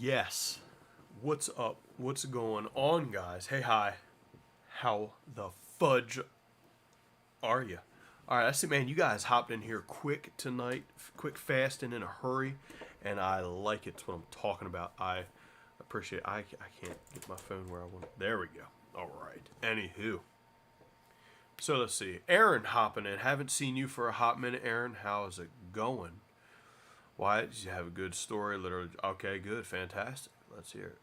Yes. What's up? What's going on, guys? Hey, hi. How the fudge are you? All right, I see, man. You guys hopped in here quick tonight, quick, fast, and in a hurry, and I like it. It's what I'm talking about. I appreciate. I can't get my phone where I want it. There we go. All right. Anywho, so let's see. Aaron hopping in. Haven't seen you for a hot minute, Aaron. How is it going? Wyatt, did you have a good story? Literally, okay, good, fantastic. Let's hear it.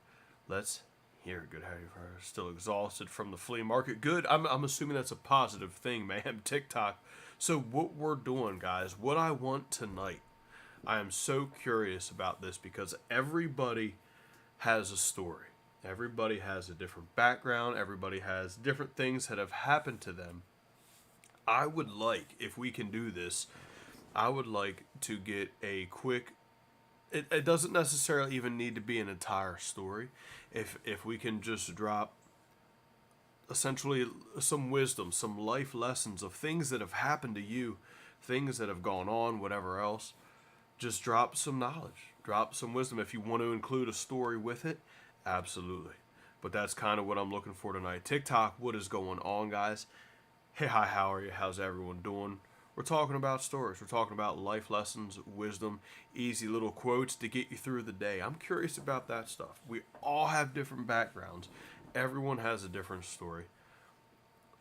Let's hear it. Good. How you are still exhausted from the flea market? Good. I'm assuming that's a positive thing, man. TikTok. So what we're doing, guys, what I want tonight, I am so curious about this because everybody has a story. Everybody has a different background. Everybody has different things that have happened to them. I would like, if we can do this, I would like to get a quick. It doesn't necessarily even need to be an entire story. If we can just drop essentially some wisdom, some life lessons of things that have happened to you, things that have gone on, whatever else, just drop some knowledge, drop some wisdom. If you want to include a story with it, absolutely. But that's kind of what I'm looking for tonight. TikTok, what is going on, guys? Hey, hi, how are you? How's everyone doing? We're talking about stories. We're talking about life lessons, wisdom, easy little quotes to get you through the day. I'm curious about that stuff. We all have different backgrounds. Everyone has a different story.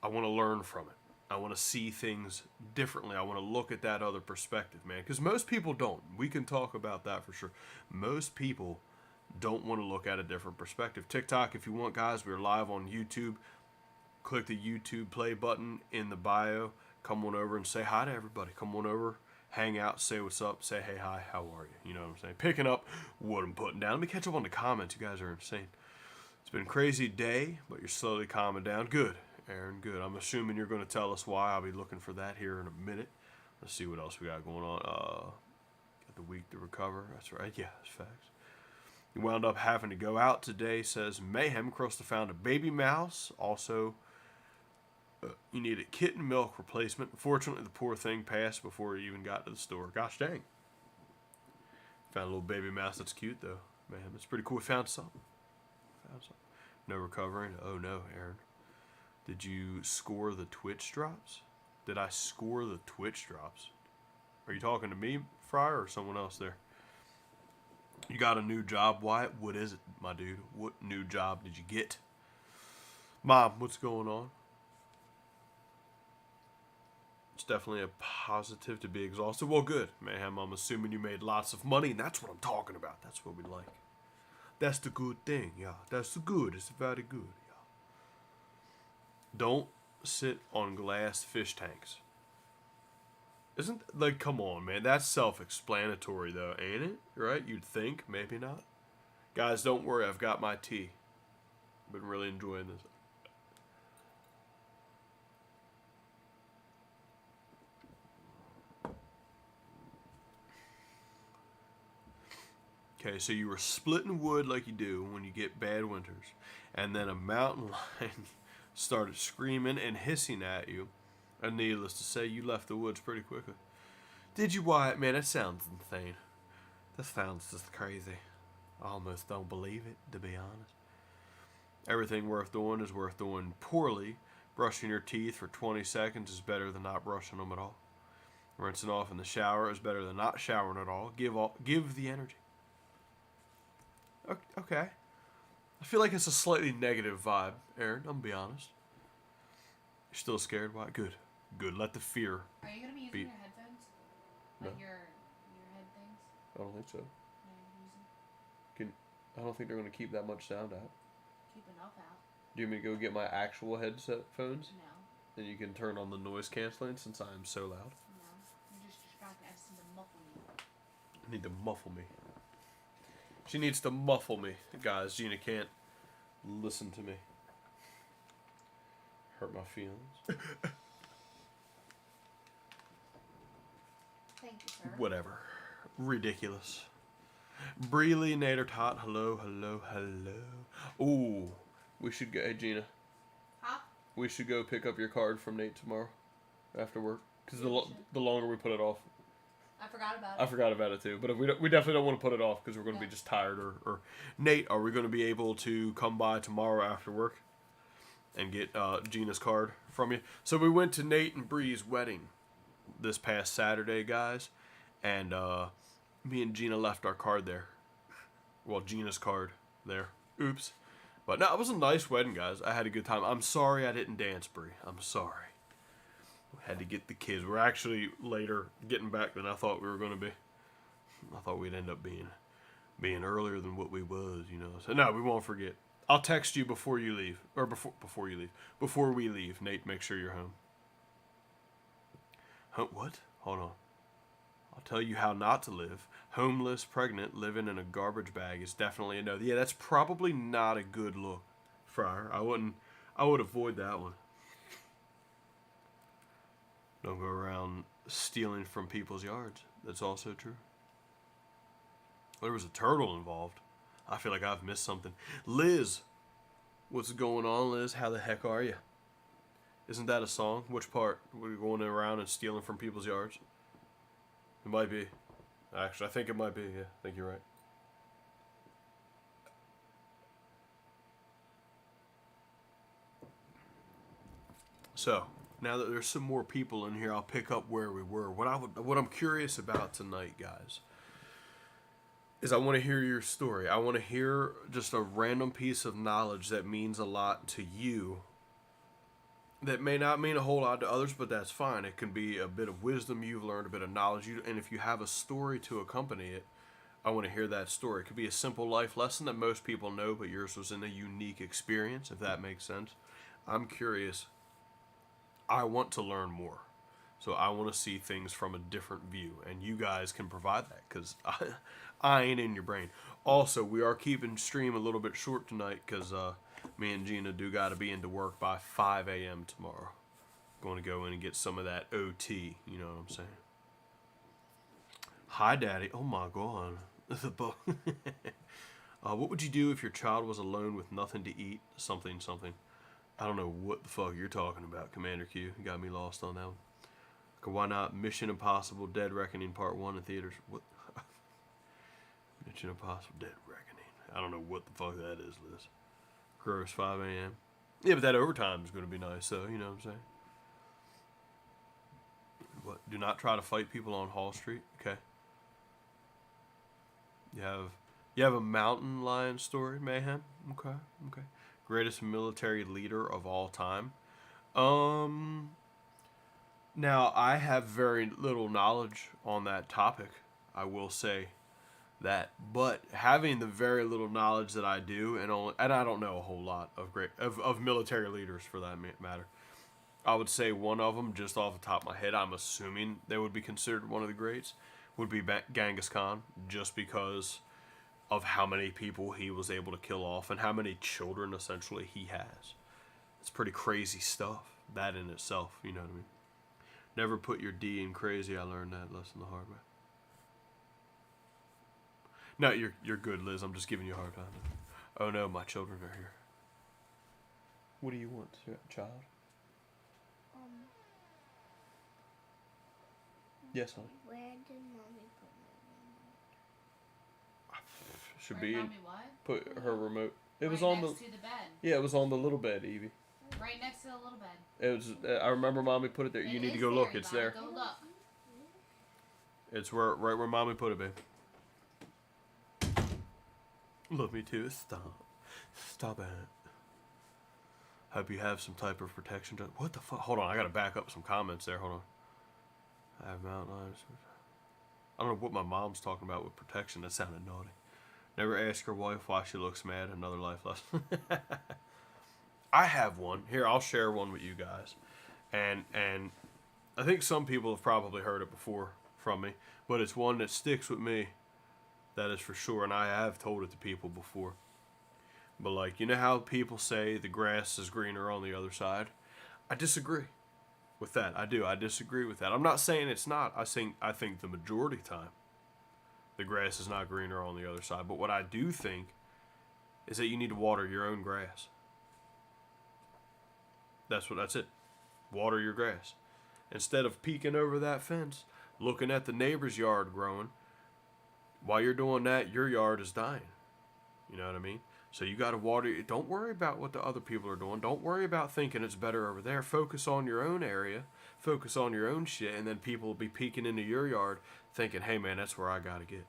I want to learn from it. I want to see things differently. I want to look at that other perspective, man. Because most people don't. We can talk about that for sure. Most people don't want to look at a different perspective. TikTok, if you want, guys, we're live on YouTube. Click the YouTube play button in the bio. Come on over and say hi to everybody. Come on over, hang out, say what's up, say hey, hi, how are you? You know what I'm saying? Picking up what I'm putting down. Let me catch up on the comments. You guys are insane. It's been a crazy day, but you're slowly calming down. Good, Aaron, good. I'm assuming you're going to tell us why. I'll be looking for that here in a minute. Let's see what else we got going on. Got the week to recover. That's right. Yeah, that's facts. You wound up having to go out today, says Mayhem. Crossed found a baby mouse. Also, you need a kitten milk replacement. Unfortunately, the poor thing passed before it even got to the store. Gosh dang. Found a little baby mouse that's cute, though. Man, that's pretty cool. We found something. No recovering. Oh, no, Aaron. Did you score the Twitch drops? Did I score the Twitch drops? Are you talking to me, Fryer, or someone else there? You got a new job, Wyatt? What is it, my dude? What new job did you get? Mom, what's going on? It's definitely a positive to be exhausted. Well, good, Mayhem. I'm assuming you made lots of money, and that's what I'm talking about. That's what we like. That's the good thing, yeah. That's the good. It's very good, yeah. Don't sit on glass fish tanks. Isn't, like, come on, man. That's self-explanatory, though, ain't it? Right? You'd think. Maybe not. Guys, don't worry. I've got my tea. Been really enjoying this. Okay, so you were splitting wood like you do when you get bad winters, and then a mountain lion started screaming and hissing at you, and needless to say, you left the woods pretty quickly. Did you, Wyatt? Man, that sounds insane. That sounds just crazy. I almost don't believe it, to be honest. Everything worth doing is worth doing poorly. Brushing your teeth for 20 seconds is better than not brushing them at all. Rinsing off in the shower is better than not showering at all. Give the energy. Okay. I feel like it's a slightly negative vibe, Aaron. I'm gonna be honest. You're still scared? Why? Good. Good. Let the fear. Are you gonna be using your headphones? Like No. your head things? I don't think so. No, you're using. I don't think they're gonna keep that much sound out. Keep enough out. Do you want me to go get my actual headset phones? No. Then you can turn on the noise canceling since I am so loud. No. You're just distracted. I just need to muffle you. I need to muffle me. She needs to muffle me. Guys, Gina can't listen to me. Hurt my feelings. Thank you, sir. Whatever. Ridiculous. Breely Nader Tot. Hello, hello, hello. Ooh. We should go. Hey, Gina. Huh? We should go pick up your card from Nate tomorrow after work. Because the longer we put it off. I forgot about I it. forgot about it too, but we definitely don't want to put it off because we're going to be just tired. Or Nate, are we going to be able to come by tomorrow after work and get Gina's card from you? So we went to Nate and Bree's wedding this past Saturday, guys, and me and Gina left our card there. Well, Gina's card there. Oops. But no, it was a nice wedding, guys. I had a good time. I'm sorry I didn't dance, Bree. I'm sorry. Had to get the kids. We're actually later getting back than I thought we were going to be. I thought we'd end up being earlier than what we was, you know. So no, we won't forget. I'll text you before you leave, or before you leave, before we leave. Nate, make sure you're home. What? Hold on. I'll tell you how not to live. Homeless, pregnant, living in a garbage bag is definitely a no. Yeah, that's probably not a good look, Friar. I would avoid that one. Don't go around stealing from people's yards. That's also true. There was a turtle involved. I feel like I've missed something. Liz, what's going on, Liz? How the heck are you? Isn't that a song? Which part? We're going around and stealing from people's yards? It might be. Actually, I think it might be. Yeah, I think you're right. So, now that there's some more people in here, I'll pick up where we were. What I'm curious about tonight, guys, is I want to hear your story. I want to hear just a random piece of knowledge that means a lot to you. That may not mean a whole lot to others, but that's fine. It can be a bit of wisdom you've learned, a bit of knowledge, and if you have a story to accompany it, I want to hear that story. It could be a simple life lesson that most people know, but yours was in a unique experience, if that makes sense. I'm curious. I want to learn more. So I want to see things from a different view, and you guys can provide that because I ain't in your brain. Also, we are keeping stream a little bit short tonight because me and Gina do got to be into work by 5 a.m. tomorrow. Going to go in and get some of that OT, you know what I'm saying? Hi, Daddy. Oh my God. What would you do if your child was alone with nothing to eat? Something. I don't know what the fuck you're talking about, Commander Q. You got me lost on that one. Why not Mission Impossible Dead Reckoning Part 1 in theaters? What? Mission Impossible Dead Reckoning. I don't know what the fuck that is, Liz. Gross, 5 a.m. Yeah, but that overtime is going to be nice, though. You know what I'm saying? What? Do not try to fight people on Hall Street. Okay. You have a mountain lion story, Mayhem? Okay. Greatest military leader of all time. Now, I have very little knowledge on that topic, I will say that. But having the very little knowledge that I do, and I don't know a whole lot of military leaders for that matter. I would say one of them, just off the top of my head, I'm assuming they would be considered one of the greats, would be Genghis Khan, just because of how many people he was able to kill off and how many children, essentially, he has. It's pretty crazy stuff, that in itself, you know what I mean? Never put your D in crazy. I learned that lesson the hard way. No, you're good, Liz. I'm just giving you a hard time. Oh no, my children are here. What do you want, child? Yes, honey. Where did Mommy put my remote? Should Where be Mommy what? put her remote. It right was on next the. to the bed. Yeah, it was on the little bed, Evie. Right next to the little bed. It was. I remember Mommy put it there. You need to go look. It's there. Go look. It's right where Mommy put it, babe. Love me too. Stop it. Hope you have some type of protection. What the fuck? Hold on, I gotta back up some comments there. Hold on. I have mountain lions. I don't know what my mom's talking about with protection. That sounded naughty. Never ask your wife why she looks mad. Another life lesson. I have one. Here, I'll share one with you guys. And I think some people have probably heard it before from me, but it's one that sticks with me. That is for sure, and I have told it to people before. But like, you know how people say the grass is greener on the other side? I disagree with that. I do. I disagree with that. I'm not saying it's not. I think the majority time the grass is not greener on the other side. But what I do think is that you need to water your own grass. That's it. Water your grass. Instead of peeking over that fence, looking at the neighbor's yard growing. While you're doing that, your yard is dying. You know what I mean? So you got to water. Don't worry about what the other people are doing. Don't worry about thinking it's better over there. Focus on your own area. Focus on your own shit, and then people will be peeking into your yard thinking, hey man, that's where I got to get.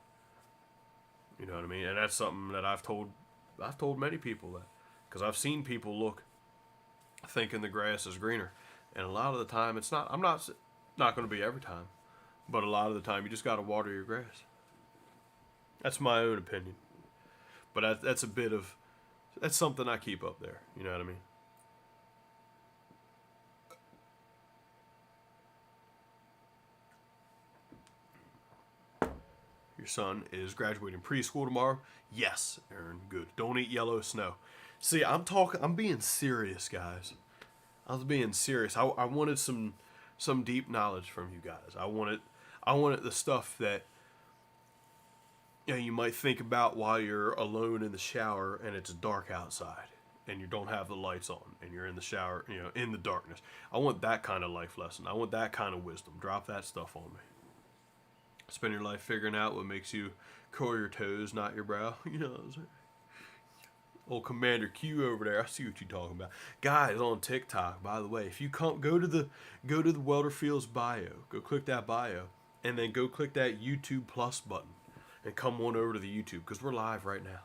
You know what I mean? And that's something that I've told many people that. Because I've seen people look thinking the grass is greener. And a lot of the time it's not. I'm not going to be every time. But a lot of the time you just got to water your grass. That's my own opinion. But that's something I keep up there. You know what I mean? Your son is graduating preschool tomorrow. Yes, Aaron, good. Don't eat yellow snow. See, I'm being serious, guys. I was being serious. I wanted some deep knowledge from you guys. I wanted the stuff that you might think about while you're alone in the shower and it's dark outside and you don't have the lights on and you're in the shower, in the darkness. I want that kind of life lesson. I want that kind of wisdom. Drop that stuff on me. Spend your life figuring out what makes you curl your toes, not your brow. You know what I'm saying? Old Commander Q over there. I see what you're talking about. Guys on TikTok, by the way, if you go to the Welderfields bio, go click that bio, and then go click that YouTube Plus button. And come on over to the YouTube, because we're live right now.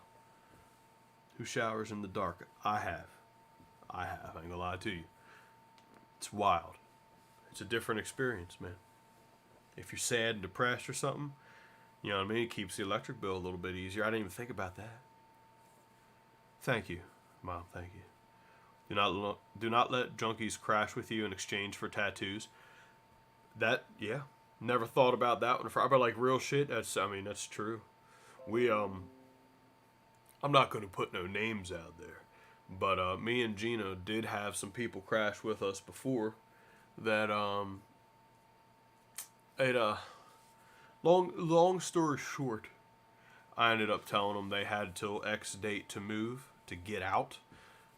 Who showers in the dark? I have. I ain't gonna lie to you. It's wild. It's a different experience, man. If you're sad and depressed or something, you know what I mean? It keeps the electric bill a little bit easier. I didn't even think about that. Thank you, Mom. Thank you. Do not let junkies crash with you in exchange for tattoos. Never thought about that one. But like real shit, that's true. I'm not going to put no names out there, but me and Gina did have some people crash with us before. That long story short, I ended up telling them they had till X date to move to get out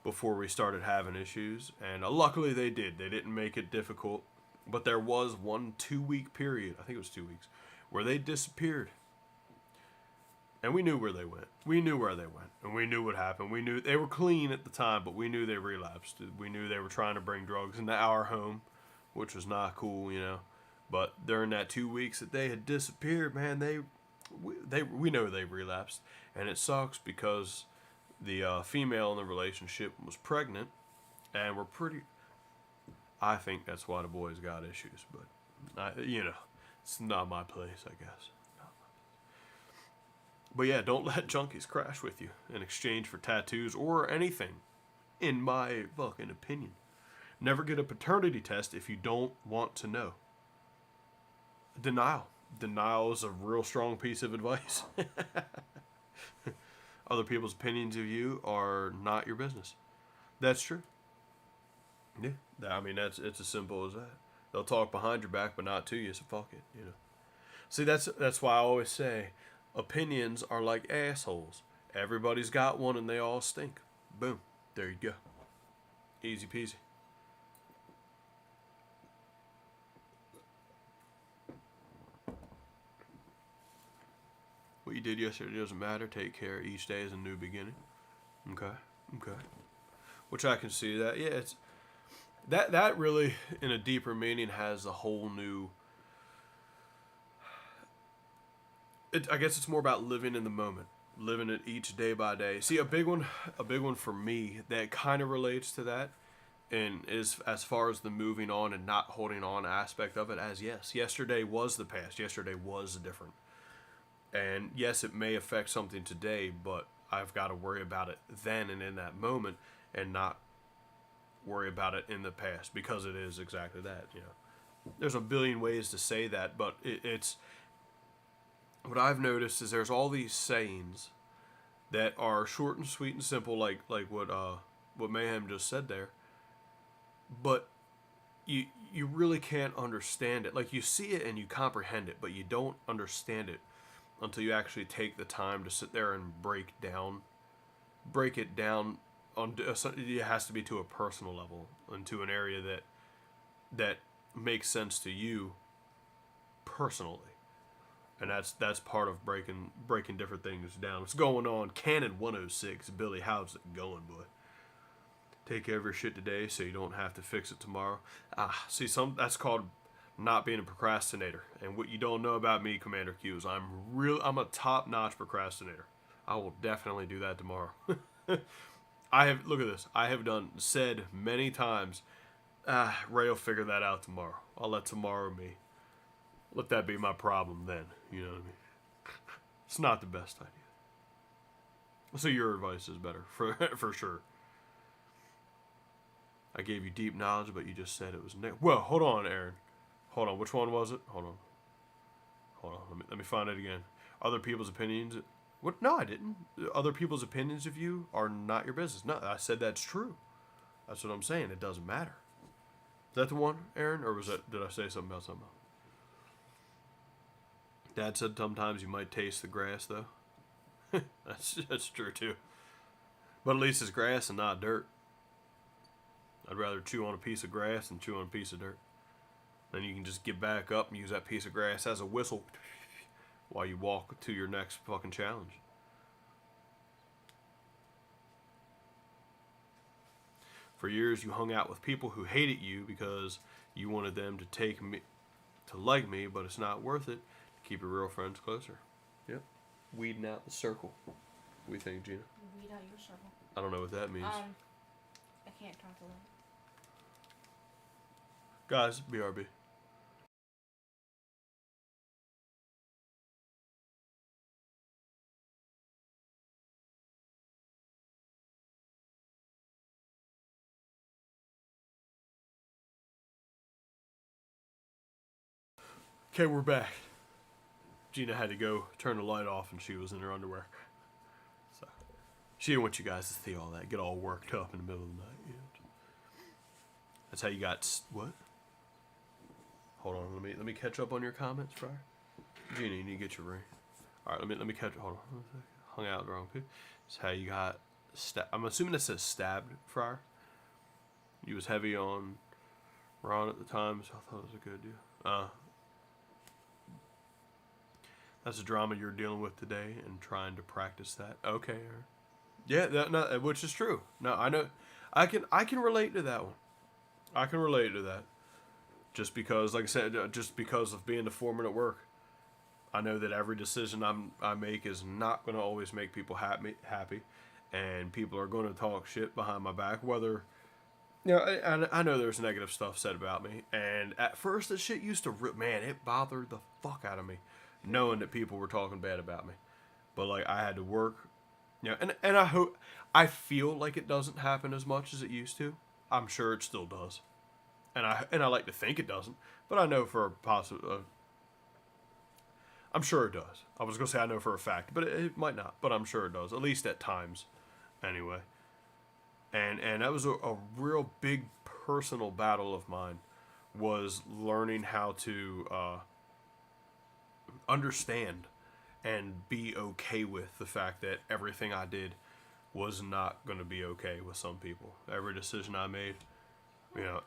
before we started having issues, and luckily they did. They didn't make it difficult. But there was 1 2-week period, I think it was 2 weeks, where they disappeared. And we knew where they went. And we knew what happened. We knew they were clean at the time, but we knew they relapsed. We knew they were trying to bring drugs into our home, which was not cool, But during that 2 weeks that they had disappeared, man, we know they relapsed. And it sucks because the female in the relationship was pregnant, and I think that's why the boys got issues, but it's not my place, I guess. But yeah, don't let junkies crash with you in exchange for tattoos or anything, in my fucking opinion. Never get a paternity test if you don't want to know. Denial is a real strong piece of advice. Other people's opinions of you are not your business. That's true. Yeah, it's as simple as that. They'll talk behind your back, but not to you. So fuck it, See, that's why I always say, opinions are like assholes. Everybody's got one, and they all stink. Boom, there you go. Easy peasy. What you did yesterday doesn't matter. Take care. Each day is a new beginning. Okay. Which I can see that. Yeah, it's. That really, in a deeper meaning, has a whole new... I guess it's more about living in the moment. Living it each day by day. See, a big one for me that kind of relates to that, and is as far as the moving on and not holding on aspect of it, as yes, yesterday was the past. Yesterday was different. And yes, it may affect something today, but I've got to worry about it then and in that moment, and not worry about it in the past, because it is exactly that. There's a billion ways to say that, but it's what I've noticed is there's all these sayings that are short and sweet and simple, like what Mayhem just said there, but you really can't understand it. Like, you see it and you comprehend it, but you don't understand it until you actually take the time to sit there and break it down. It has to be to a personal level and to an area that makes sense to you, personally. And that's part of breaking different things down. What's going on? Canon 106. Billy, how's it going, boy? Take care of your shit today so you don't have to fix it tomorrow. See, that's called not being a procrastinator. And what you don't know about me, Commander Q, is I'm a top-notch procrastinator. I will definitely do that tomorrow. Look at this. I have said many times, Ray will figure that out tomorrow. I'll let tomorrow be. Let that be my problem then. You know what I mean? It's not the best idea. So your advice is better, for sure. I gave you deep knowledge, but you just said it was negative. Well, hold on, Aaron. Hold on. Which one was it? Hold on. Let me find it again. Other people's opinions. What? No, I didn't. Other people's opinions of you are not your business. No, I said that's true. That's what I'm saying. It doesn't matter. Is that the one, Aaron? Or did I say something about something else? Dad said sometimes you might taste the grass, though. That's true, too. But at least it's grass and not dirt. I'd rather chew on a piece of grass than chew on a piece of dirt. Then you can just get back up and use that piece of grass as a whistle while you walk to your next fucking challenge. For years, you hung out with people who hated you because you wanted them to like me, but it's not worth it to keep your real friends closer. Yep. Weeding out the circle. What do you think, Gina? Weed out your circle. I don't know what that means. I can't talk to them. Guys, BRB. Okay, we're back. Gina had to go turn the light off and she was in her underwear. So she didn't want you guys to see all that, get all worked up in the middle of the night. You know? That's how you got what? Hold on, let me catch up on your comments, Friar. Gina, you need to get your ring. All right, let me catch. Hold on, hung out the wrong page. That's how you got. I'm assuming it says stabbed, Friar. You was heavy on Ron at the time, so I thought it was a good deal. That's the drama you're dealing with today and trying to practice that. Okay. Yeah, which is true. No, I know. I can relate to that one. I can relate to that. Just because, like I said, just because of being the foreman at work. I know that every decision I make is not going to always make people happy. And people are going to talk shit behind my back. Whether, I know there's negative stuff said about me. And at first, this shit used to it bothered the fuck out of me. Knowing that people were talking bad about me. But like I had to work, and I feel like it doesn't happen as much as it used to. I'm sure it still does. And I like to think it doesn't, but I know for a I'm sure it does. I was going to say I know for a fact, but it might not, but I'm sure it does, at least at times anyway. And that was a real big personal battle of mine, was learning how to understand and be okay with the fact that everything I did was not going to be okay with some people. Every decision I made,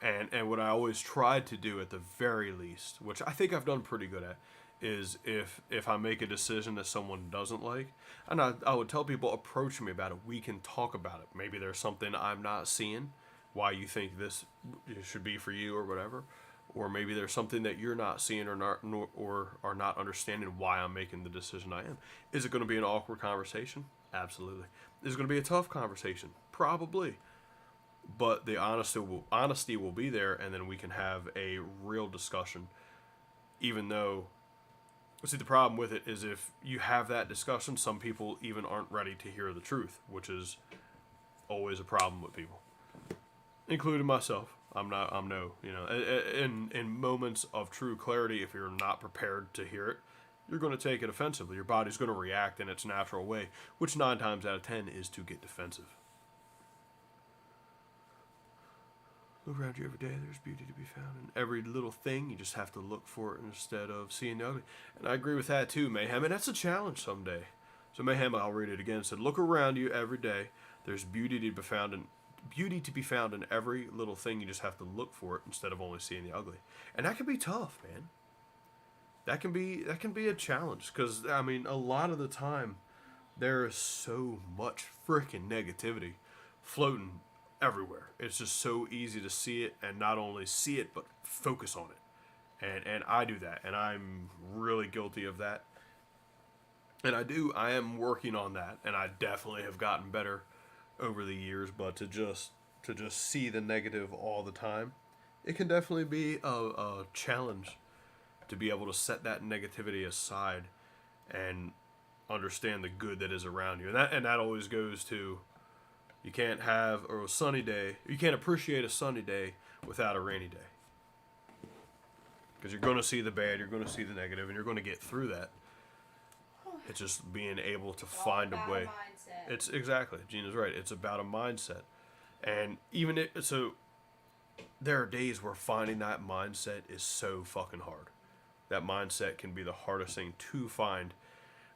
and what I always tried to do at the very least, which I think I've done pretty good at, is if I make a decision that someone doesn't like, and I would tell people, approach me about it. We can talk about it. Maybe there's something I'm not seeing, why you think this should be for you or whatever. Or maybe there's something that you're not seeing or are not understanding why I'm making the decision I am. Is it going to be an awkward conversation? Absolutely. Is it going to be a tough conversation? Probably. But the honesty will be there, and then we can have a real discussion. Even though, see, the problem with it is if you have that discussion, some people even aren't ready to hear the truth, which is always a problem with people, including myself. In moments of true clarity, if you're not prepared to hear it, you're going to take it offensively. Your body's going to react in its natural way, which 9 times out of 10 is to get defensive. Look around you every day. There's beauty to be found in every little thing. You just have to look for it instead of seeing the ugly. And I agree with that too, Mayhem. And that's a challenge someday. So Mayhem, I'll read it again. It said, look around you every day. There's beauty to be found in every little thing. You just have to look for it instead of only seeing the ugly. And that can be tough, man. that can be a challenge, because I mean, a lot of the time there is so much freaking negativity floating everywhere. It's just so easy to see it, and not only see it but focus on it. And I do that, and I'm really guilty of that. And I am working on that, and I definitely have gotten better over the years. But to just see the negative all the time, it can definitely be a challenge to be able to set that negativity aside and understand the good that is around you. And that always goes to, you can't have a sunny day. You can't appreciate a sunny day without a rainy day. Because you're going to see the bad, you're going to see the negative, and you're going to get through that. It's just being able to find a way. Mindset. It's exactly, Gina's right. It's about a mindset. And even so there are days where finding that mindset is so fucking hard. That mindset can be the hardest thing to find.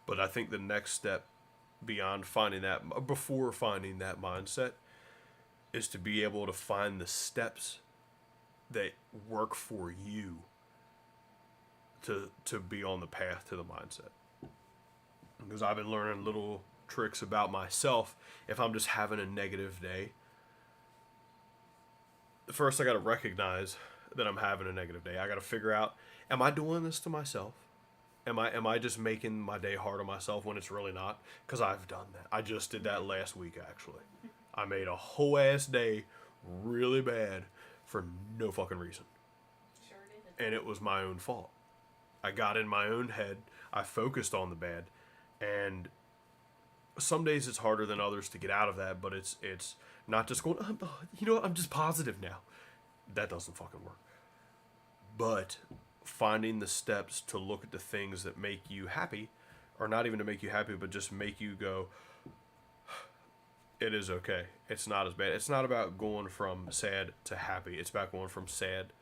But I think the next step beyond finding that, before finding that mindset, is to be able to find the steps that work for you to be on the path to the mindset. Because I've been learning little tricks about myself. If I'm just having a negative day, first I got to recognize that I'm having a negative day. I got to figure out, am I doing this to myself? Am I just making my day hard on myself when it's really not? Because I've done that. I just did that last week, actually. I made a whole ass day really bad for no fucking reason. Sure did. And it was my own fault. I got in my own head. I focused on the bad. And some days it's harder than others to get out of that, but it's not just going, you know what, I'm just positive now. That doesn't fucking work. But finding the steps to look at the things that make you happy, or not even to make you happy, but just make you go, it is okay. It's not as bad. It's not about going from sad to happy. It's about going from sad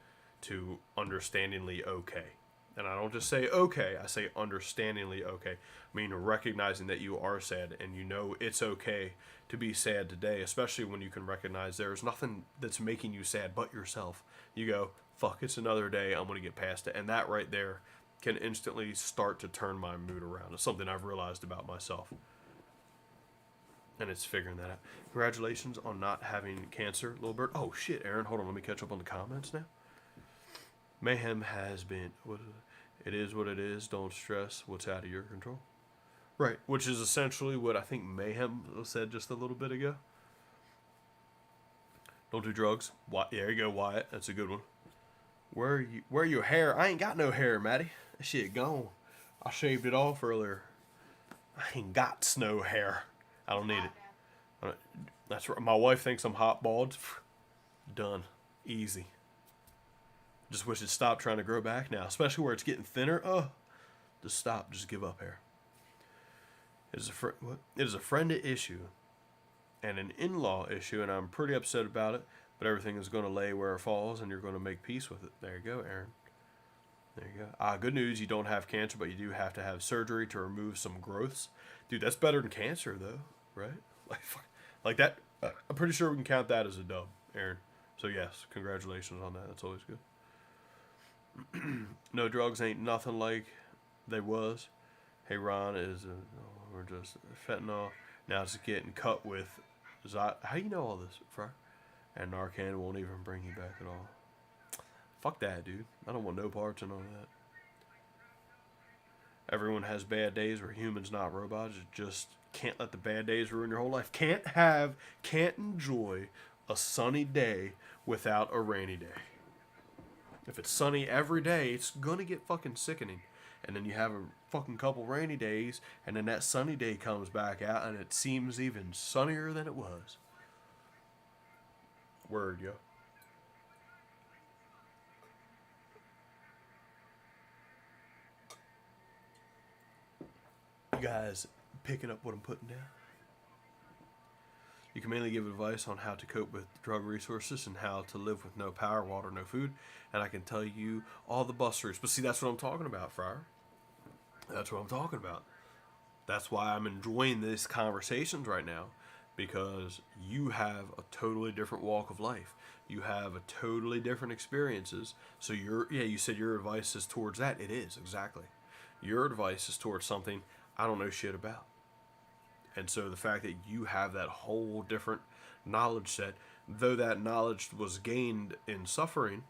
to understandingly okay. And I don't just say okay, I say understandingly okay. I mean, recognizing that you are sad, and you know it's okay to be sad today, especially when you can recognize there's nothing that's making you sad but yourself. You go, fuck, it's another day, I'm going to get past it. And that right there can instantly start to turn my mood around. It's something I've realized about myself. And it's figuring that out. Congratulations on not having cancer, little bird. Oh shit, Aaron, hold on, let me catch up on the comments now. Mayhem has been, it is what it is, don't stress what's out of your control. Right, which is essentially what I think Mayhem said just a little bit ago. Don't do drugs. There you go, Wyatt, that's a good one. Where your hair? I ain't got no hair, Maddie. That shit gone. I shaved it off earlier. I ain't got no hair. I don't need it. That's right. My wife thinks I'm hot bald. Done. Easy. Just wish it stopped trying to grow back now, especially where it's getting thinner. Just stop. Just give up hair. It is a friend issue and an in-law issue, and I'm pretty upset about it. But everything is going to lay where it falls, and you're going to make peace with it. There you go, Aaron. There you go. Good news, you don't have cancer, but you do have to have surgery to remove some growths. Dude, that's better than cancer, though, right? Like that. I'm pretty sure we can count that as a dub, Aaron. So yes, congratulations on that. That's always good. No drugs ain't nothing like they was. Hey, Ron we're just fentanyl. Now it's getting cut with how do you know all this, Fry? And Narcan won't even bring you back at all. Fuck that, dude. I don't want no parts in all that. Everyone has bad days. We're humans, not robots. Just can't let the bad days ruin your whole life. Can't enjoy a sunny day without a rainy day. If it's sunny every day, it's gonna get fucking sickening. And then you have a fucking couple rainy days, and then that sunny day comes back out, and it seems even sunnier than it was. Word, yo. You guys picking up what I'm putting down? You can mainly give advice on how to cope with drug resources and how to live with no power, water, no food. And I can tell you all the bus routes. But see, that's what I'm talking about, Friar. That's what I'm talking about. That's why I'm enjoying these conversations right now. because you have a totally different walk of life. You have a totally different experiences. So you said your advice is towards that. It is, exactly. Your advice is towards something I don't know shit about. And so the fact that you have that whole different knowledge set, though that knowledge was gained in suffering,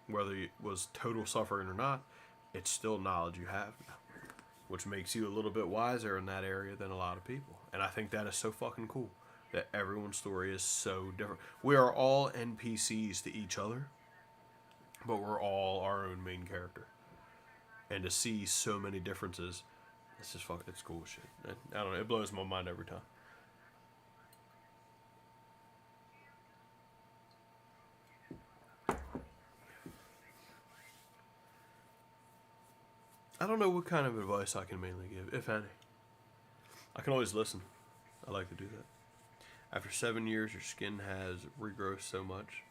whether it was total suffering or not, it's still knowledge you have now, which makes you a little bit wiser in that area than a lot of people. And I think that is so fucking cool that everyone's story is so different. We are all NPCs to each other, but we're all our own main character. And to see so many differences, it's just fucking, it's cool as shit. I don't know, it blows my mind every time. I don't know what kind of advice I can mainly give, if any. I can always listen. I like to do that. After 7 years, your skin has regrowth so much.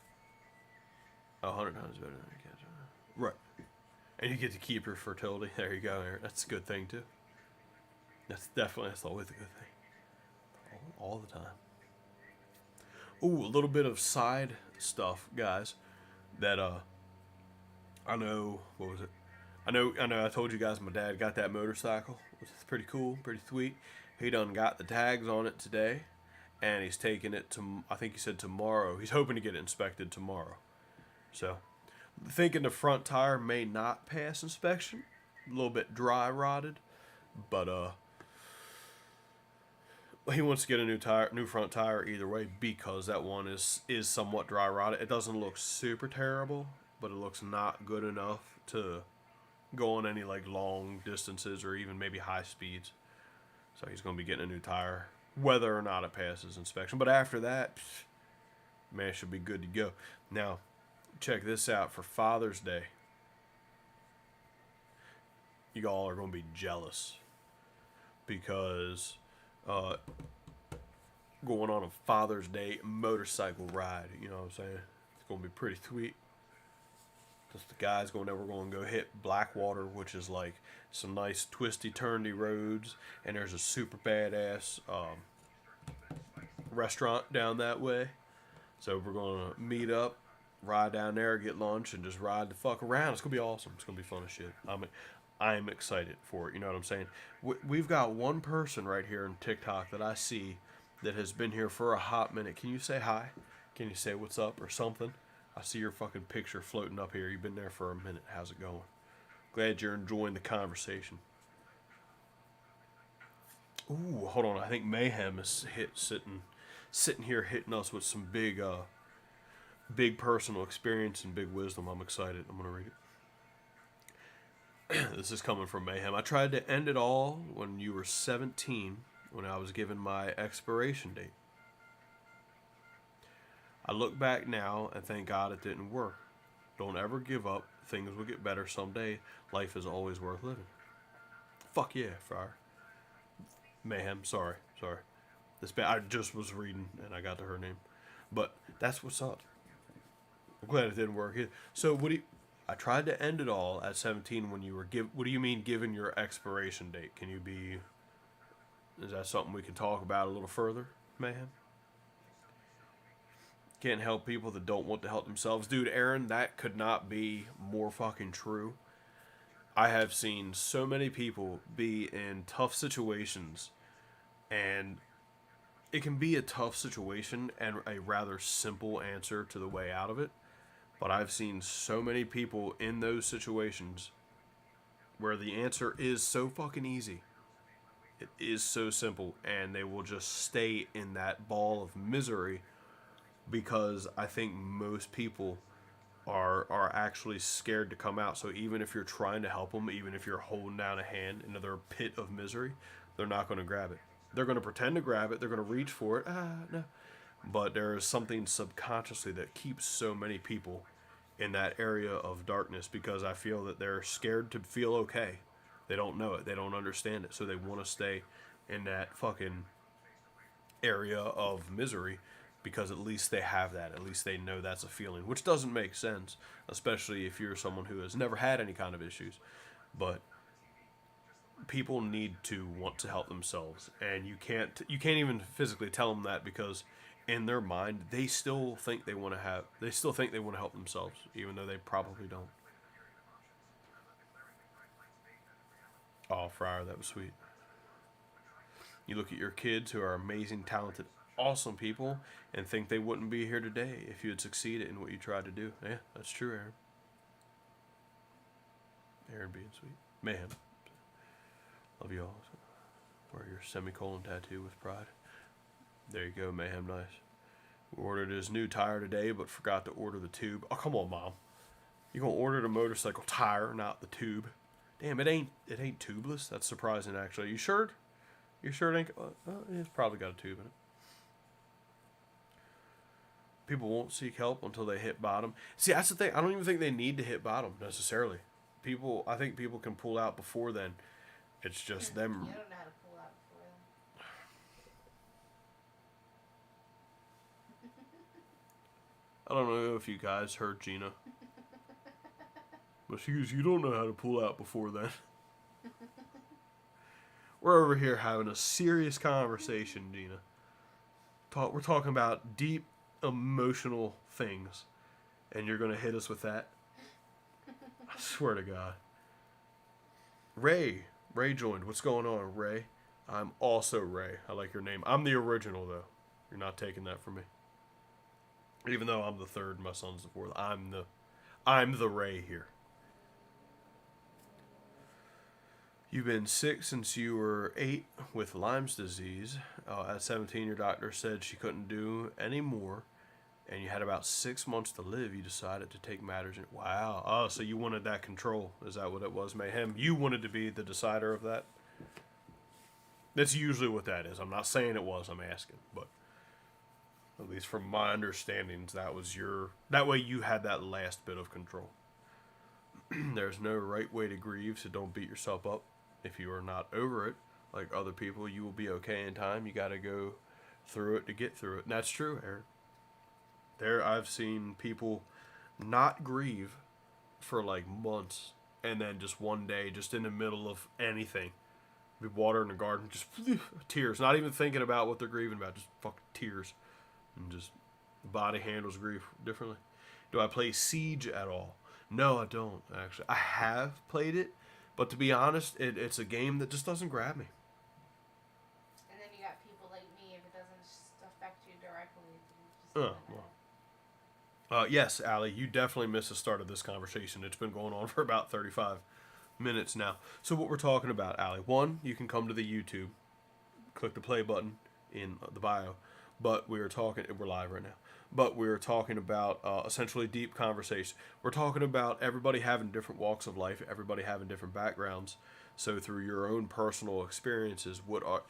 100 times better than a cancer. Right. And you get to keep your fertility. There you go, Aaron. That's a good thing, too. That's always a good thing. All the time. Ooh, a little bit of side stuff, guys. That, I know, what was it? I know I told you guys my dad got that motorcycle. It's pretty cool, pretty sweet. He done got the tags on it today, and he's taking it to, I think he said tomorrow. He's hoping to get it inspected tomorrow. So, thinking the front tire may not pass inspection. A little bit dry rotted, but he wants to get a new front tire either way because that one is somewhat dry rotted. It doesn't look super terrible, but it looks not good enough to go on any like long distances or even maybe high speeds. So he's going to be getting a new tire, whether or not it passes inspection. But after that, man, it should be good to go. Now, check this out for Father's Day. You all are going to be jealous because going on a Father's Day motorcycle ride, you know what I'm saying? It's going to be pretty sweet. Just the guys we're going to go hit Blackwater, which is like some nice twisty turny roads, and there's a super badass restaurant down that way. So we're going to meet up, ride down there, get lunch, and just ride the fuck around. It's going to be awesome. It's going to be fun as shit. I'm excited for it. You know what I'm saying? We've got one person right here in TikTok that I see that has been here for a hot minute. Can you say hi? Can you say what's up or something? I see your fucking picture floating up here. You've been there for a minute. How's it going? Glad you're enjoying the conversation. Ooh, hold on. I think Mayhem is sitting here hitting us with some big personal experience and big wisdom. I'm excited. I'm gonna read it. This is coming from Mayhem. I tried to end it all when you were 17, when I was given my expiration date. I look back now and thank God it didn't work. Don't ever give up. Things will get better someday. Life is always worth living. Fuck yeah, Friar. Mayhem, sorry. I just was reading and I got to her name. But that's what's up. I'm glad it didn't work. So I tried to end it all at 17 when you were what do you mean given your expiration date? Is that something we can talk about a little further, Mayhem? Can't help people that don't want to help themselves. Dude, Aaron, that could not be more fucking true. I have seen so many people be in tough situations, and it can be a tough situation and a rather simple answer to the way out of it. But I've seen so many people in those situations where the answer is so fucking easy. It is so simple, and they will just stay in that ball of misery because I think most people are actually scared to come out. So even if you're trying to help them, even if you're holding down a hand into their pit of misery, they're not going to grab it. They're going to pretend to grab it. They're going to reach for it. No. But there is something subconsciously that keeps so many people in that area of darkness because I feel that they're scared to feel okay. They don't know it. They don't understand it. So they want to stay in that fucking area of misery because at least they have that. At least they know that's a feeling, which doesn't make sense, especially if you're someone who has never had any kind of issues. But people need to want to help themselves, and you can't even physically tell them that, because in their mind they still think they want to help themselves, even though they probably don't. Oh, Friar, that was sweet. You look at your kids who are amazing, talented, awesome people, and think they wouldn't be here today if you had succeeded in what you tried to do. Yeah, that's true, Aaron. Aaron being sweet. Mayhem. Love you all. Wear your semicolon tattoo with pride. There you go, Mayhem. Nice. We ordered his new tire today, but forgot to order the tube. Oh, come on, Mom. You gonna order the motorcycle tire, not the tube? Damn, it ain't tubeless. That's surprising, actually. You sure? You sure it ain't? It's probably got a tube in it. People won't seek help until they hit bottom. See, that's the thing. I don't even think they need to hit bottom necessarily. I think people can pull out before then. It's just them. You don't know how to pull out before then. I don't know if you guys heard Gina. But she goes, you don't know how to pull out before then. We're over here having a serious conversation, Gina. We're talking about deep, emotional things. And you're going to hit us with that? I swear to God. Ray joined. What's going on, Ray? I'm also Ray. I like your name. I'm the original, though. You're not taking that from me. Even though I'm the third, my son's the fourth. I'm the Ray here. You've been sick since you were 8 with Lyme's disease. At 17, your doctor said she couldn't do any more, and you had about 6 months to live. You decided to take matters in. Wow. Oh, so you wanted that control. Is that what it was, Mayhem? You wanted to be the decider of that? That's usually what that is. I'm not saying it was. I'm asking. But at least from my understandings, that way you had that last bit of control. There's no right way to grieve, so don't beat yourself up. If you are not over it, like other people, you will be okay in time. You got to go through it to get through it. And that's true, Aaron. I've seen people not grieve for like months, and then just one day, just in the middle of anything, be water in the garden, just tears, not even thinking about what they're grieving about, just fucking tears, and just the body handles grief differently. Do I play Siege at all? No, I don't, actually. I have played it, but to be honest, it's a game that just doesn't grab me. And then you got people like me, if it doesn't affect you directly, Yes, Allie, you definitely missed the start of this conversation. It's been going on for about 35 minutes now. So what we're talking about, Allie, one, you can come to the YouTube, click the play button in the bio, but we're live right now. But we're talking about essentially deep conversation. We're talking about everybody having different walks of life, everybody having different backgrounds. So through your own personal experiences,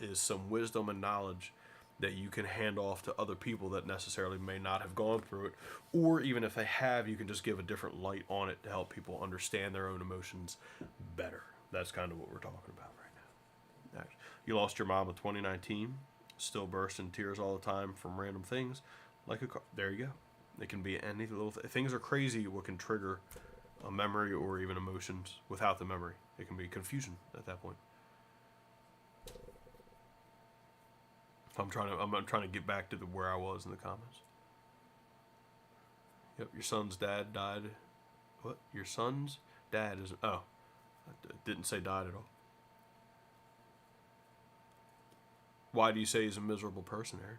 is some wisdom and knowledge that you can hand off to other people that necessarily may not have gone through it, or even if they have, you can just give a different light on it to help people understand their own emotions better. That's kind of what we're talking about right now. You lost your mom in 2019, still burst in tears all the time from random things. There you go. It can be any little things are crazy. What can trigger a memory or even emotions without the memory? It can be confusion at that point. I'm trying to get back to where I was in the comments. Yep, your son's dad died. What? Your son's dad is? Oh, I didn't say died at all. Why do you say he's a miserable person, Aaron?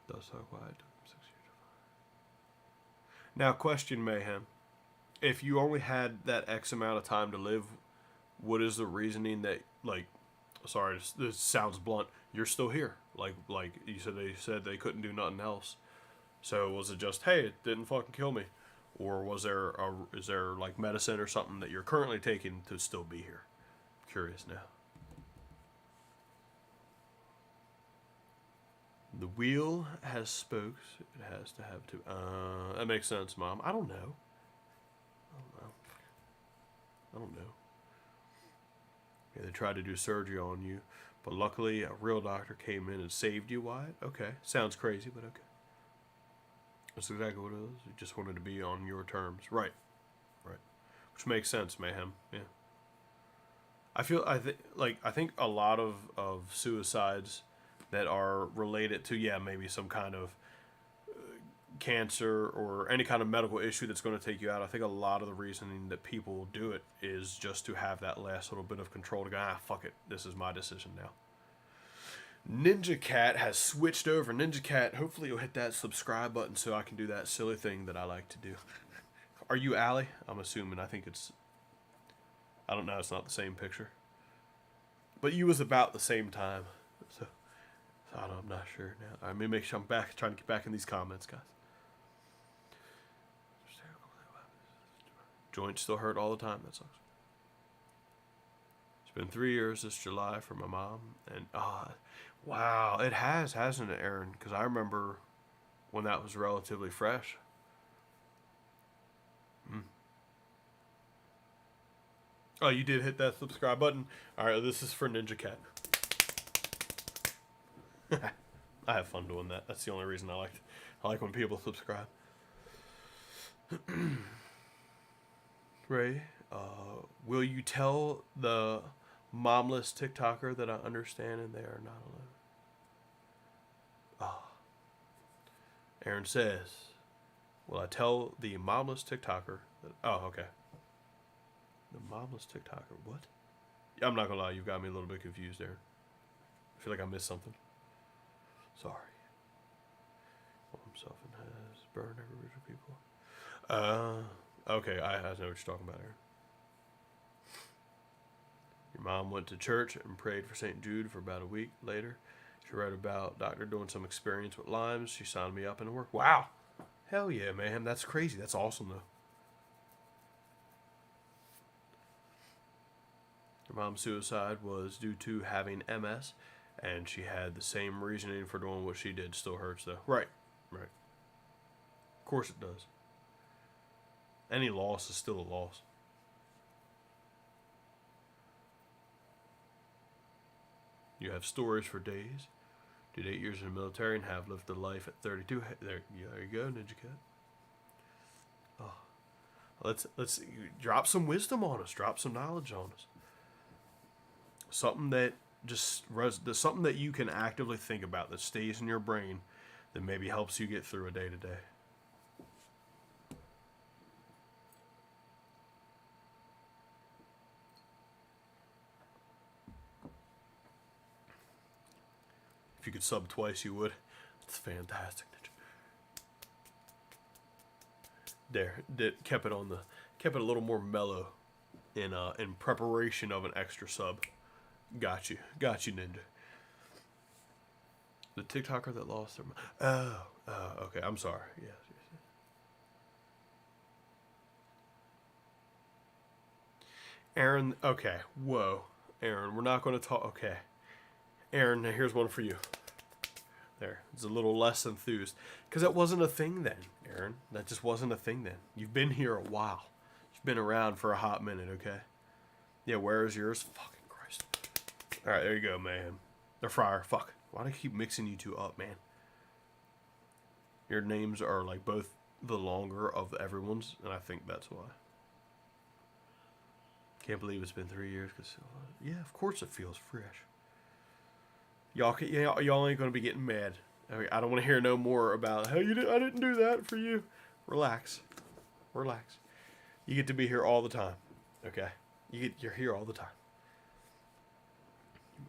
Does so quiet. 6 years. Now, question, Mayhem. If you only had that X amount of time to live, what is the reasoning that, sorry, this sounds blunt, you're still here? Like you said, they said they couldn't do nothing else. So was it just, hey, it didn't fucking kill me? Or is there like medicine or something that you're currently taking to still be here? I'm curious now. The wheel has spokes. It has to have two. That makes sense, Mom. I don't know. Yeah, they tried to do surgery on you, but luckily a real doctor came in and saved you, Wyatt. Okay. Sounds crazy, but okay. That's exactly what it is. You just wanted to be on your terms. Right. Right. Which makes sense, Mayhem. Yeah. I think a lot of suicides that are related to, yeah, maybe some kind of cancer or any kind of medical issue that's going to take you out. I think a lot of the reasoning that people do it is just to have that last little bit of control to go, fuck it, this is my decision now. Ninja Cat has switched over. Ninja Cat, hopefully you'll hit that subscribe button so I can do that silly thing that I like to do. Are you Allie? I'm assuming. I think it's... I don't know. It's not the same picture. But you was about the same time. So I don't know, I'm not sure now. All right, let me make sure I'm back, trying to get back in these comments, guys. Joints still hurt all the time. That sucks. It's been 3 years this July for my mom. And, wow, it has, hasn't it, Aaron? Because I remember when that was relatively fresh. Oh, you did hit that subscribe button? All right, this is for Ninja Cat. I have fun doing that. That's the only reason I like when people subscribe. Ray, will you tell the momless TikToker that I understand and they are not alone? Aaron says, will I tell the momless TikToker that... Oh, okay. The momless TikToker, what? I'm not gonna lie, you've got me a little bit confused there. I feel like I missed something. Sorry. Himself and has burned every original people. Okay, I know what you're talking about here. Your mom went to church and prayed for St. Jude for about a week later. She read about doctor doing some experience with limes. She signed me up into work. Wow. Hell yeah, man. That's crazy. That's awesome, though. Her mom's suicide was due to having MS, and she had the same reasoning for doing what she did. Still hurts, though. Right. Right. Of course it does. Any loss is still a loss. You have stories for days. Did 8 years in the military and have lived a life at 32. There you go, Ninja Cat. Oh, let's drop some wisdom on us. Drop some knowledge on us. Something that something that you can actively think about that stays in your brain that maybe helps you get through a day to day. If you could sub twice, you would. It's fantastic. There, kept it a little more mellow in preparation of an extra sub. Got you, Ninja. The TikToker that lost their mind. Oh, okay. I'm sorry. Yes. Aaron. Okay. Whoa, Aaron. We're not going to talk. Okay. Aaron, here's one for you. There. It's a little less enthused. Because that wasn't a thing then, Aaron. That just wasn't a thing then. You've been here a while. You've been around for a hot minute, okay? Yeah, where is yours? Fucking Christ. Alright, there you go, man. The Friar. Fuck. Why do I keep mixing you two up, man? Your names are like both the longer of everyone's, and I think that's why. Can't believe it's been 3 years. Cause, yeah, of course it feels fresh. Y'all ain't gonna be getting mad. I don't want to hear no more about how I didn't do that for you. Relax. You get to be here all the time. Okay, you're here all the time.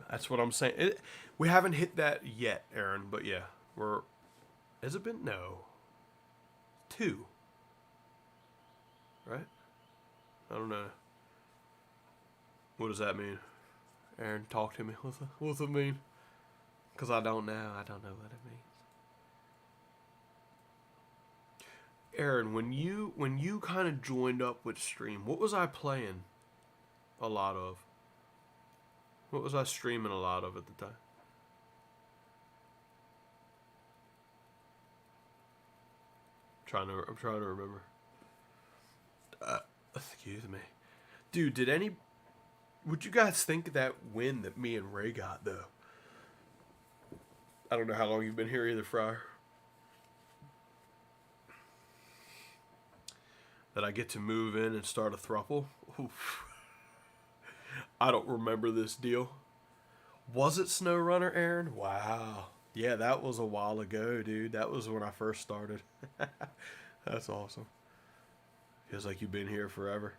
That's what I'm saying. We haven't hit that yet, Aaron. But yeah, has it been? No. 2. Right? I don't know. What does that mean? Aaron, talk to me. What's it mean? Because I don't know. I don't know what it means. Aaron, when you kind of joined up with stream, what was I playing a lot of? What was I streaming a lot of at the time? I'm trying to remember. Excuse me. Dude, would you guys think that win that me and Ray got, though? I don't know how long you've been here either, Friar. that I get to move in and start a throuple. Oof. I don't remember this deal. Was it SnowRunner, Aaron? Wow. Yeah, that was a while ago, dude. That was when I first started. That's awesome. Feels like you've been here forever.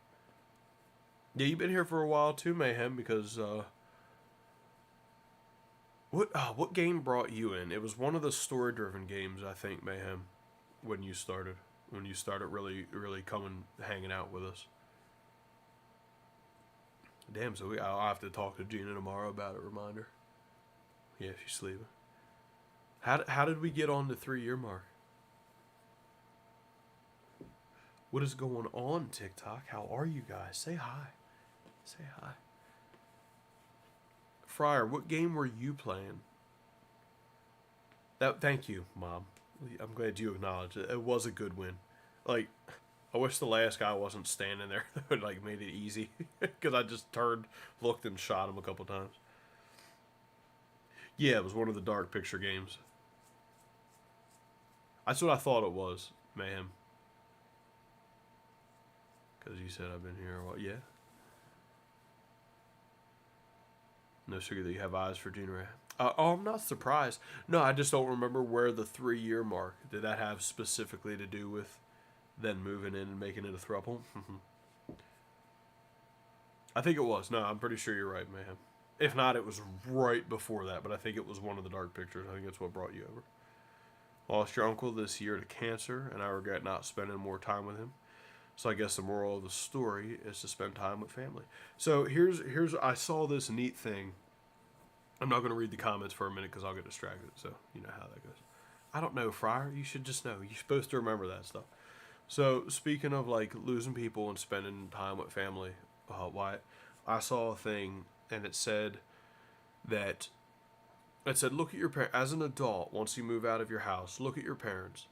Yeah, you've been here for a while too, Mayhem, because what game brought you in? It was one of the story-driven games, I think, Mayhem, when you started. When you started really coming, hanging out with us. Damn, so I'll have to talk to Gina tomorrow about a reminder. Yeah, she's sleeping. How did we get on the 3-year mark? What is going on, TikTok? How are you guys? Say hi. Say hi. Fryer, what game were you playing? Thank you, Mom. I'm glad you acknowledged it. It was a good win. Like, I wish the last guy wasn't standing there. That would, like, made it easy. Because I just turned, looked, and shot him a couple times. Yeah, it was one of the dark picture games. That's what I thought it was, Mayhem. Because you said I've been here a while. Yeah. No sugar that you have eyes for Junior. Oh, I'm not surprised. No, I just don't remember where the 3-year mark. Did that have specifically to do with then moving in and making it a throuple? I think it was. No, I'm pretty sure you're right, Mayhem. If not, it was right before that, but I think it was one of the dark pictures. I think that's what brought you over. Lost your uncle this year to cancer, and I regret not spending more time with him. So I guess the moral of the story is to spend time with family. So here's I saw this neat thing. I'm not going to read the comments for a minute because I'll get distracted. So you know how that goes. I don't know, Fryer. You should just know. You're supposed to remember that stuff. So speaking of like losing people and spending time with family, Wyatt, I saw a thing and it said look at your parents as an adult. Once you move out of your house, look at your parents.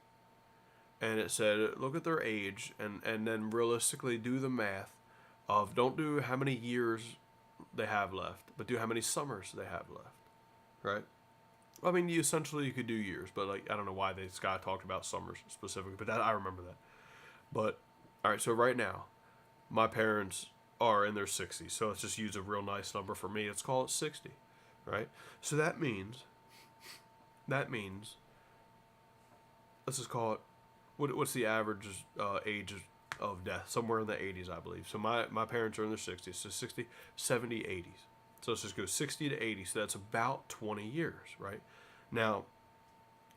And it said, look at their age and then realistically do the math of don't do how many years they have left, but do how many summers they have left, right? I mean, you could do years, but like, I don't know why this guy talked about summers specifically, but I remember that. But, all right, so right now, my parents are in their 60s, so let's just use a real nice number for me. Let's call it 60, right? So that means, let's just call it, what's the average age of death? Somewhere in the 80s, I believe. So my parents are in their 60s. So 60, 70, 80s. So let's just go 60 to 80. So that's about 20 years, right? Now,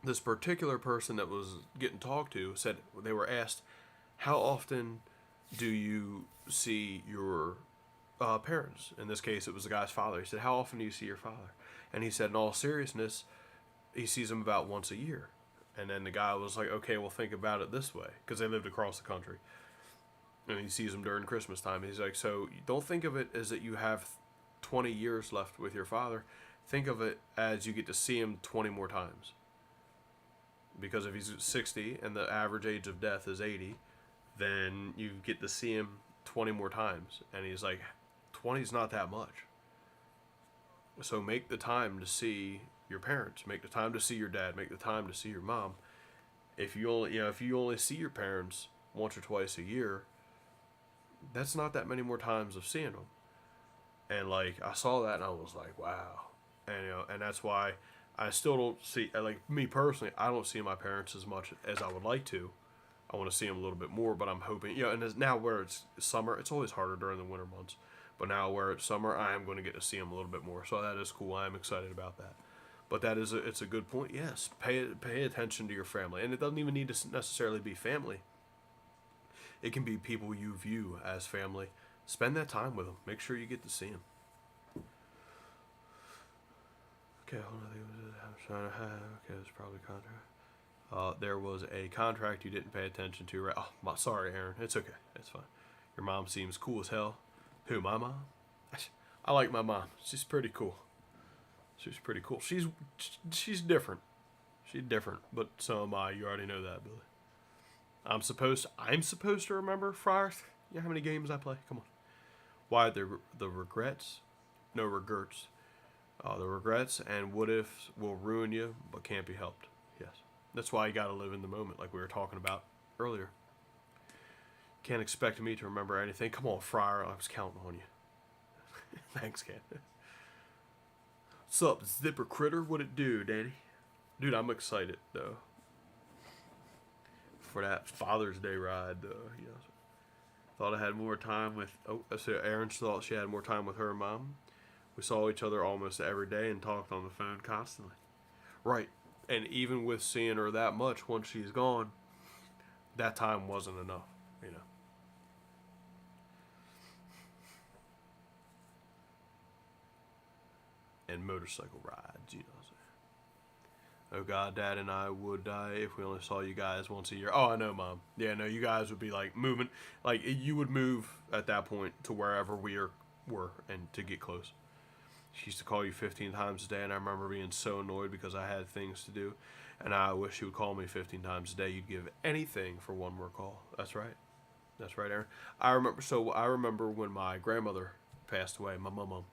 this particular person that was getting talked to said they were asked, how often do you see your parents? In this case, it was the guy's father. He said, how often do you see your father? And he said, in all seriousness, he sees him about once a year. And then the guy was like, okay, well, think about it this way. Because they lived across the country. And he sees him during Christmas time. He's like, so don't think of it as that you have 20 years left with your father. Think of it as you get to see him 20 more times. Because if he's 60 and the average age of death is 80, then you get to see him 20 more times. And he's like, 20 is not that much. So make the time to see your parents, make the time to see your dad, make the time to see your mom. If you only see your parents once or twice a year, that's not that many more times of seeing them. And like I saw that and I was like, wow. And that's why I still don't see, like me personally, I don't see my parents as much as I would like to. I want to see them a little bit more, but I'm hoping, and now where it's summer, it's always harder during the winter months. But now where it's summer, I am going to get to see them a little bit more. So that is cool. I am excited about that. But it's a good point. Yes, pay attention to your family, and it doesn't even need to necessarily be family. It can be people you view as family. Spend that time with them. Make sure you get to see them. Okay, hold on. Okay, it's probably a contract. There was a contract you didn't pay attention to, right? Oh, sorry, Aaron. It's okay. It's fine. Your mom seems cool as hell. Who, my mom? I like my mom. She's pretty cool. She's pretty cool. She's different. She's different, but so am I. You already know that, Billy. I'm supposed to remember, Friar. You know how many games I play? Come on. Why the regrets? No regrets. The regrets and what ifs will ruin you, but can't be helped. Yes. That's why you got to live in the moment, like we were talking about earlier. Can't expect me to remember anything. Come on, Friar. I was counting on you. Thanks, Ken. What's up, Zipper Critter? What it do, Daddy? Dude, I'm excited, though. For that Father's Day ride, though. You know, thought I had more time with... Oh, so Erin thought she had more time with her mom. We saw each other almost every day and talked on the phone constantly. Right. And even with seeing her that much once she's gone, that time wasn't enough, you know. And motorcycle rides, you know what I'm saying? Oh God, Dad and I would die if we only saw you guys once a year. Oh, I know, Mom. Yeah, no, you guys would be like moving, like you would move at that point to wherever we were and to get close. She used to call you 15 times a day, and I remember being so annoyed because I had things to do, and I wish she would call me 15 times a day. You'd give anything for one more call. That's right. That's right, Aaron. I remember when my grandmother passed away, my mom.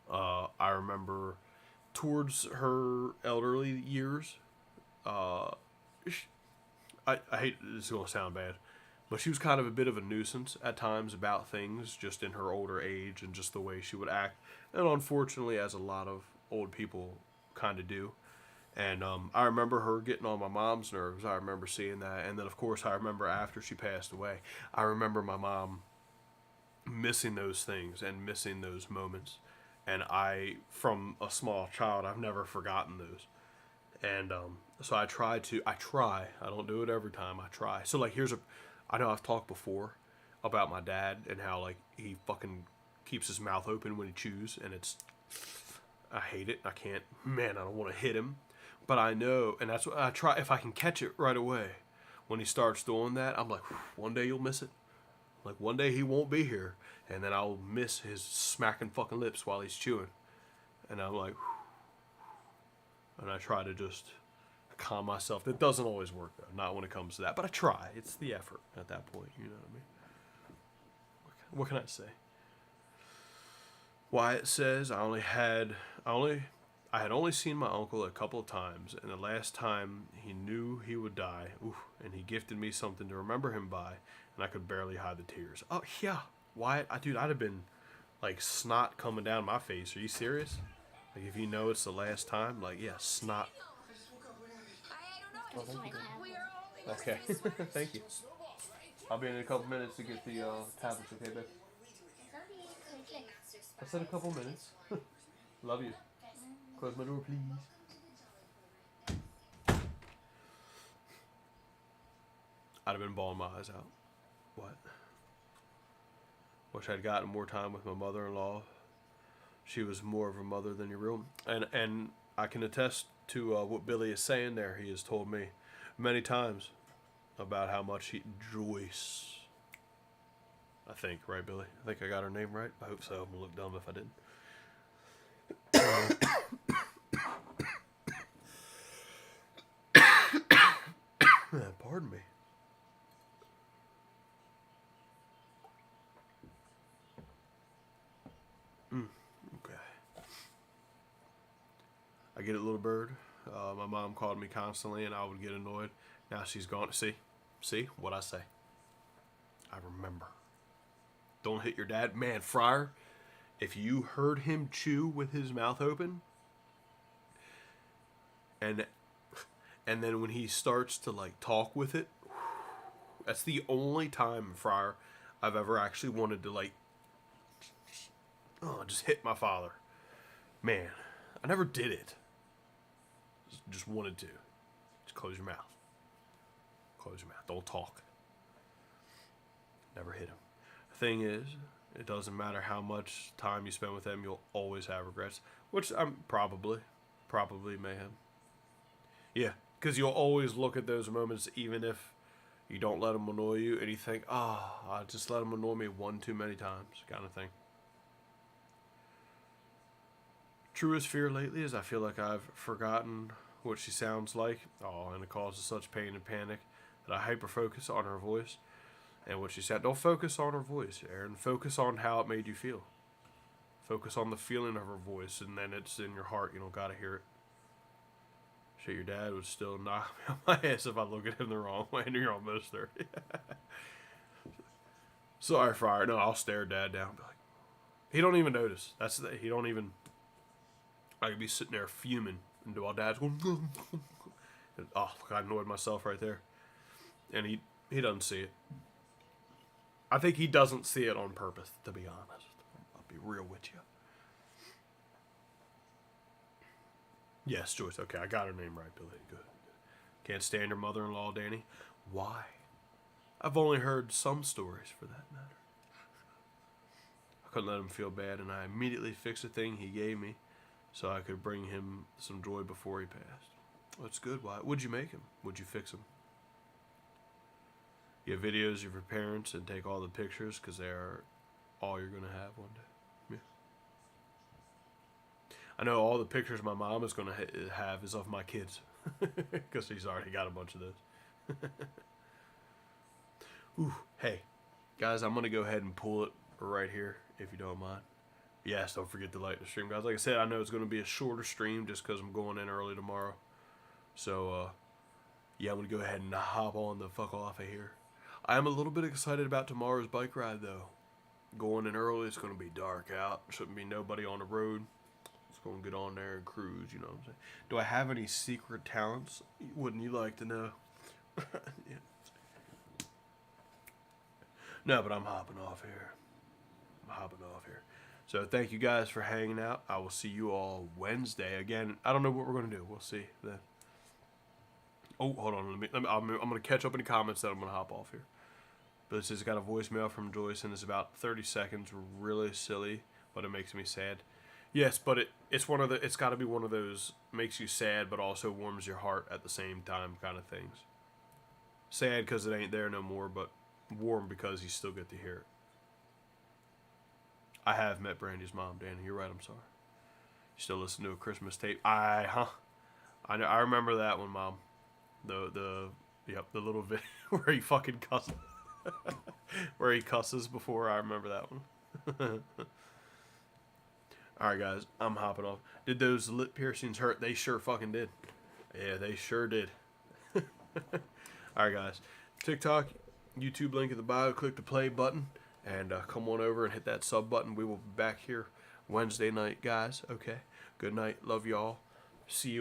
I remember towards her elderly years, I hate this is going to sound bad, but she was kind of a bit of a nuisance at times about things just in her older age and just the way she would act. And unfortunately, as a lot of old people kind of do. And I remember her getting on my mom's nerves. I remember seeing that. And then, of course, I remember after she passed away, I remember my mom missing those things and missing those moments. And from a small child, I've never forgotten those. And so I try. I don't do it every time. I try. So, like, I know I've talked before about my dad and how, like, he fucking keeps his mouth open when he chews. And I hate it. I can't, man, I don't want to hit him. But I know, and that's what I try, if I can catch it right away, when he starts doing that, I'm like, one day you'll miss it. Like, one day he won't be here, and then I'll miss his smacking fucking lips while he's chewing. And I'm like, and I try to just calm myself. It doesn't always work, though, not when it comes to that. But I try. It's the effort at that point, you know what I mean? What can I say? Wyatt says, I had only seen my uncle a couple of times, and the last time he knew he would die, and he gifted me something to remember him by, and I could barely hide the tears. Oh, yeah. Wyatt, I'd have been, like, snot coming down my face. Are you serious? Like, if you know it's the last time, like, yeah, snot. Oh, thank you. Okay. Thank you. I'll be in a couple minutes to get the tablets, okay, babe? I said a couple minutes. Love you. Close my door, please. I'd have been bawling my eyes out. What? Wish I'd gotten more time with my mother-in-law. She was more of a mother than your real. And I can attest to what Billy is saying there. He has told me many times about how much Joyce, I think, right, Billy? I think I got her name right. I hope so. I'm going to look dumb if I didn't. Pardon me. Okay. I get it, little bird. My mom called me constantly, and I would get annoyed. Now she's gone. See what I say. I remember. Don't hit your dad, man, Friar. If you heard him chew with his mouth open, and then when he starts to, like, talk with it, that's the only time, Friar, I've ever actually wanted to, like, just hit my father. Man, I never did it. Just wanted to. Just close your mouth. Close your mouth. Don't talk. Never hit him. The thing is, it doesn't matter how much time you spend with them, you'll always have regrets. Which I'm probably may have. Yeah, because you'll always look at those moments, even if you don't let them annoy you, and you think, I just let them annoy me one too many times, kind of thing. Truest fear lately is I feel like I've forgotten what she sounds like. And it causes such pain and panic that I hyper-focus on her voice and what she said. Don't focus on her voice, Aaron. Focus on how it made you feel. Focus on the feeling of her voice, and then it's in your heart. You don't gotta hear it. Shit, your dad would still knock me on my ass if I look at him the wrong way, and you're almost there. Sorry, Friar. No, I'll stare Dad down. Be like, he don't even notice. He don't even. I could be sitting there fuming, and while Dad's going, and, oh, I annoyed myself right there, and he doesn't see it. I think he doesn't see it on purpose. To be honest, I'll be real with you. Yes, Joyce. Okay, I got her name right, Billy. Good. Can't stand her mother-in-law, Danny. Why? I've only heard some stories, for that matter. I couldn't let him feel bad, and I immediately fixed the thing he gave me so I could bring him some joy before he passed. That's good. Why? Would you make him? Would you fix him? You have videos of your parents and take all the pictures because they are all you're going to have one day. Yeah. I know all the pictures my mom is going to have is of my kids because she's already got a bunch of those. Ooh, hey, guys, I'm going to go ahead and pull it right here if you don't mind. Yes, don't forget to like the stream, guys. Like I said, I know it's going to be a shorter stream just because I'm going in early tomorrow. So, yeah, I'm going to go ahead and hop on the fuck off of here. I am a little bit excited about tomorrow's bike ride, though. Going in early, it's going to be dark out. Shouldn't be nobody on the road. It's going to get on there and cruise, you know what I'm saying? Do I have any secret talents? Wouldn't you like to know? Yeah. No, but I'm hopping off here. So thank you guys for hanging out. I will see you all Wednesday. Again, I don't know what we're going to do. We'll see then. Oh, hold on. I'm going to catch up in the comments, then I'm going to hop off here. But this has got a voicemail from Joyce, and it's about 30 seconds. Really silly, but it makes me sad. Yes, but it's got to be one of those makes you sad, but also warms your heart at the same time kind of things. Sad because it ain't there no more, but warm because you still get to hear it. I have met Brandy's mom, Danny. You're right. I'm sorry. You still listen to a Christmas tape? I remember that one, Mom. The little video where he fucking cusses. Where he cusses before. I remember that one. Alright, guys. I'm hopping off. Did those lip piercings hurt? They sure fucking did. Yeah, they sure did. Alright, guys. TikTok, YouTube link in the bio. Click the play button. And come on over and hit that sub button. We will be back here Wednesday night, guys. Okay. Good night. Love y'all. See you.